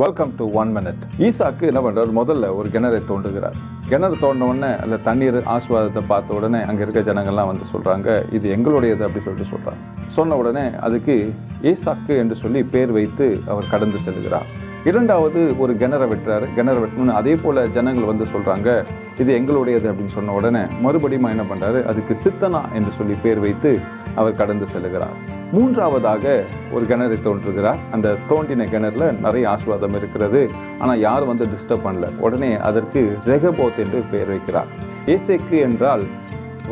Welcome to 1 minute. ஈசாக்கு என்ன பண்றாரு? முதல்ல ஒரு கிணறை தோண்டுகிறார். கிணறு தோண்டின உடனே அதில் தண்ணீர் ஆசீர்வாதத்தை பார்த்த உடனே அங்கே இருக்க ஜனங்கள்லாம் வந்து சொல்றாங்க, இது எங்களுடையது அப்படி சொல்றாங்க. சொன்ன உடனே அதுக்கு ஈசாக்கு என்று சொல்லி பேர் வைத்து அவர் கடந்து செல்கிறார். இரண்டாவது ஒரு கிணறை வெட்டணும்னு அதே போல ஜனங்கள் வந்து சொல்றாங்க, இது எங்களுடையது அப்படின்னு சொன்ன உடனே மறுபடியும் என்ன பண்றாரு? அதுக்கு சித்தனா என்று சொல்லி பேர் வைத்து அவர் கடந்து செல்கிறார். மூன்றாவதாக ஒரு கிணறை தோன்றுகிறார். அந்த தோண்டின கிணறுல நிறைய ஆசீர்வாதம் இருக்கிறது, ஆனால் யாரும் வந்து டிஸ்டர்ப் பண்ணல. உடனே அதற்கு ரெகபோத் என்று பெயர் வைக்கிறார். ஏசேக்கு என்றால்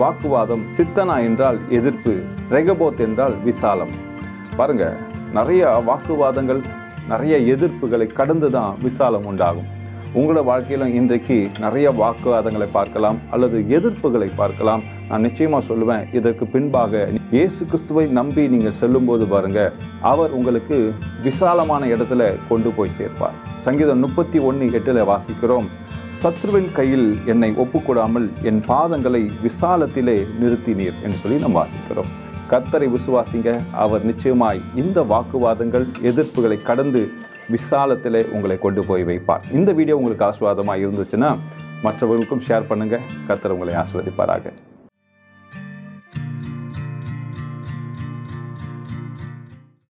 வாக்குவாதம், சித்தனா என்றால் எதிர்ப்பு, ரெகபோத் என்றால் விசாலம். பாருங்க, நிறைய வாக்குவாதங்கள், நிறைய எதிர்ப்புகளை கடந்து தான் விசாலம் உண்டாகும். உங்களோட வாழ்க்கையிலும் இன்றைக்கு நிறைய வாக்குவாதங்களை பார்க்கலாம் அல்லது எதிர்ப்புகளை பார்க்கலாம். நான் நிச்சயமா சொல்லுவேன், இதற்கு பின்பாக இயேசு கிறிஸ்துவை நம்பி நீங்க செல்லும்போது பாருங்க, அவர் உங்களுக்கு விசாலமான இடத்துல கொண்டு போய் சேர்ப்பார். சங்கீதம் 31:8 வாசிக்கிறோம், சத்ருவின் கையில் என்னை ஒப்புக்கூடாமல் என் பாதங்களை விசாலத்திலே நிறுத்தினீர் என்று சொல்லி நாம் வாசிக்கிறோம். கர்த்தரை விசுவாசிங்க, அவர் நிச்சயமாய் இந்த வாக்குவாதங்கள், எதிர்ப்புகளை கடந்து விசாலத்திலே உங்களை கொண்டு போய் வைப்பார். இந்த வீடியோ உங்களுக்கு ஆசீர்வாதமாக இருந்துச்சுன்னா மற்றவர்களுக்கும் ஷேர் பண்ணுங்க. கர்த்தர் உங்களை ஆசீர்வதிப்பாராக.